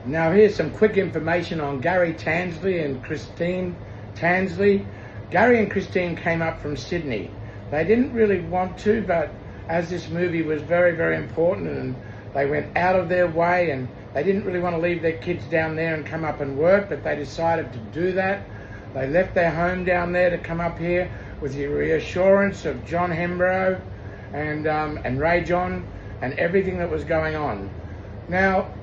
Now here's some quick information on Gary Tansley and Christine Tansley. Gary and Christine came up from Sydney. They didn't really want to, but as this movie was very, very important and they went out of their way and they didn't really want to leave their kids down there and come up and work, but they decided to do that. They left their home down there to come up here with the reassurance of John Hembrow and Rayjon and everything that was going on. Now,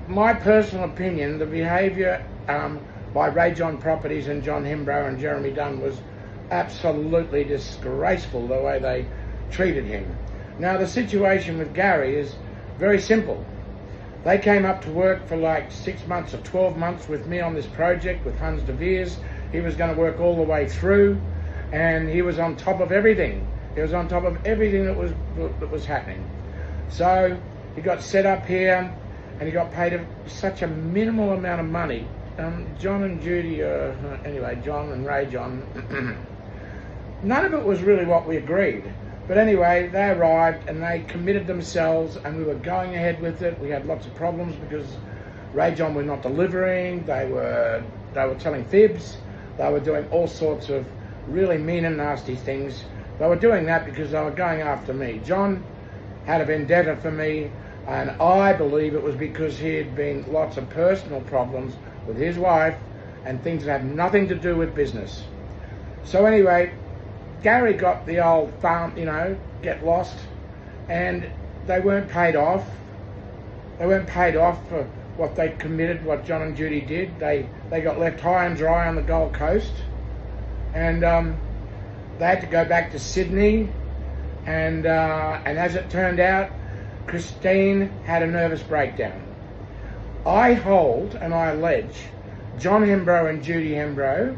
my personal opinion, the behaviour by Rayjon Properties and John Hembrow and Jeremy Dunn was absolutely disgraceful, the way they treated him. Now, the situation with Gary is very simple. They came up to work for like 6 months or 12 months with me on this project with Hans de Veers. He was going to work all the way through, and he was on top of everything. He was on top of everything that was happening. So he got set up here, and he got paid such a minimal amount of money. John and Judy, anyway, John and Rayjon, none of it was really what we agreed. But anyway, they arrived and they committed themselves, and we were going ahead with it. We had lots of problems because Rayjon were not delivering. They were telling fibs. They were doing all sorts of really mean and nasty things. They were doing that because they were going after me. John had a vendetta for me, and I believe it was because he had been lots of personal problems with his wife and things that had nothing to do with business. So anyway, Gary got the old farm, get lost, and they weren't paid off. They weren't paid off for what they committed, what John and Judy did. They got left high and dry on the Gold Coast, and they had to go back to Sydney, and as it turned out, Christine had a nervous breakdown. I hold and I allege John Hembrow and Judy Hembrow,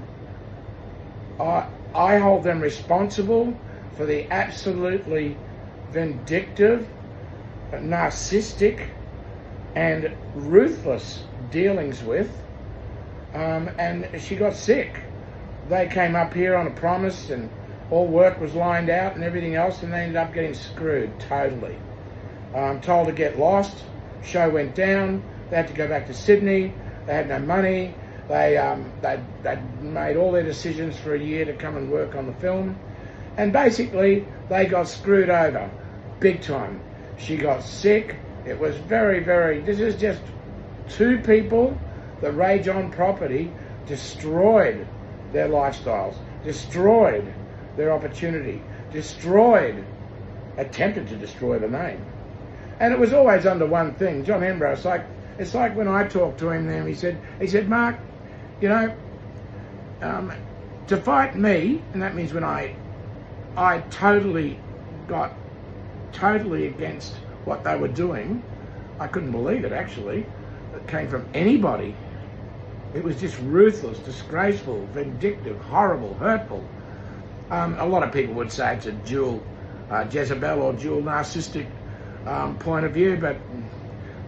I hold them responsible for the absolutely vindictive, narcissistic and ruthless dealings with, and she got sick. They came up here on a promise and all work was lined out and everything else, and they ended up getting screwed totally. Told to get lost, show went down, they had to go back to Sydney, they had no money, they'd made all their decisions for a year to come and work on the film, and basically they got screwed over, big time. She got sick. It was very, very, this is just two people that Rayjon Property destroyed their lifestyles, destroyed their opportunity, attempted to destroy the name. And it was always under one thing. John Hembrow, it's like when I talked to him then, he said, Mark, to fight me, and that means when I totally got against what they were doing. I couldn't believe it, actually. It came from anybody. It was just ruthless, disgraceful, vindictive, horrible, hurtful. A lot of people would say it's a dual Jezebel or dual narcissistic point of view, but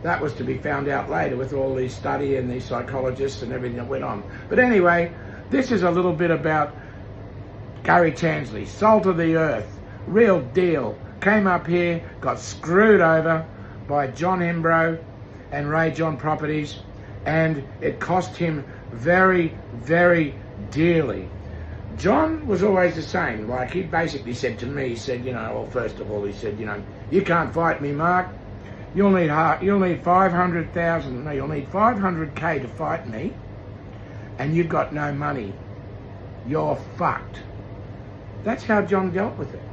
that was to be found out later with all the study and the psychologists and everything that went on. But anyway, this is a little bit about Gary Tansley, salt of the earth, real deal. Came up here, got screwed over by John Hembrow and Rayjon Properties, and it cost him very, very dearly. John was always the same. Like, he basically said to me, he said, well, first of all, he said, you can't fight me, Mark. You'll need 500,000. No, you'll need 500K to fight me, and you've got no money. You're fucked. That's how John dealt with it.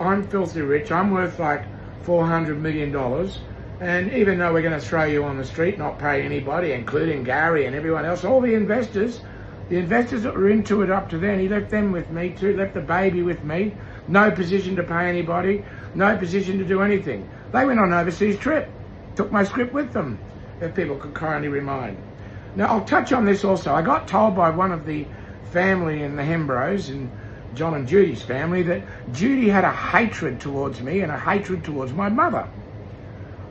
I'm filthy rich. I'm worth like $400 million. And even though we're going to throw you on the street, not pay anybody, including Gary and everyone else, all the investors that were into it up to then, he left them with me too, left the baby with me. No position to pay anybody, no position to do anything. They went on an overseas trip, took my script with them, if people could kindly remind. Now, I'll touch on this also. I got told by one of the family in the Hembrows, and John and Judy's family, that Judy had a hatred towards me and a hatred towards my mother.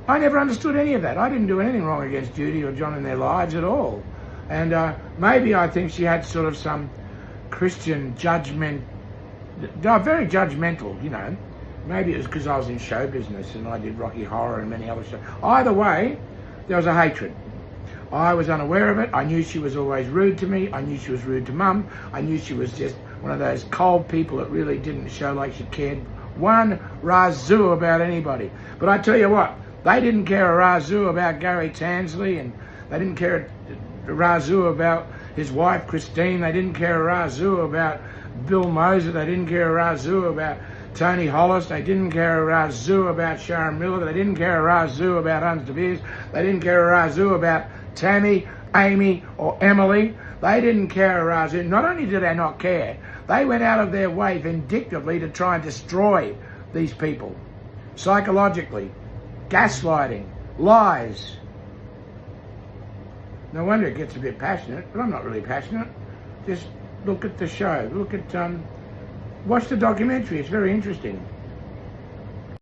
I never understood any of that. I didn't do anything wrong against Judy or John in their lives at all. And maybe I think she had sort of some Christian judgment, very judgmental, Maybe it was because I was in show business and I did Rocky Horror and many other shows. Either way, there was a hatred. I was unaware of it. I knew she was always rude to me. I knew she was rude to Mum. I knew she was just one of those cold people that really didn't show like she cared one razoo about anybody. But I tell you what, they didn't care a razoo about Gary Tansley, and they didn't care a razoo about his wife Christine. They didn't care a razoo about Bill Moser. They didn't care a razoo about Tony Hollis. They didn't care a razoo about Sharon Miller. They didn't care a razoo about Hans de Beers. They didn't care a razoo about Tammy, Amy, or Emily. They didn't care a razoo. Not only did they not care, they went out of their way vindictively to try and destroy these people. Psychologically, gaslighting, lies. No wonder it gets a bit passionate, but I'm not really passionate. Just look at the show. Watch the documentary. It's very interesting.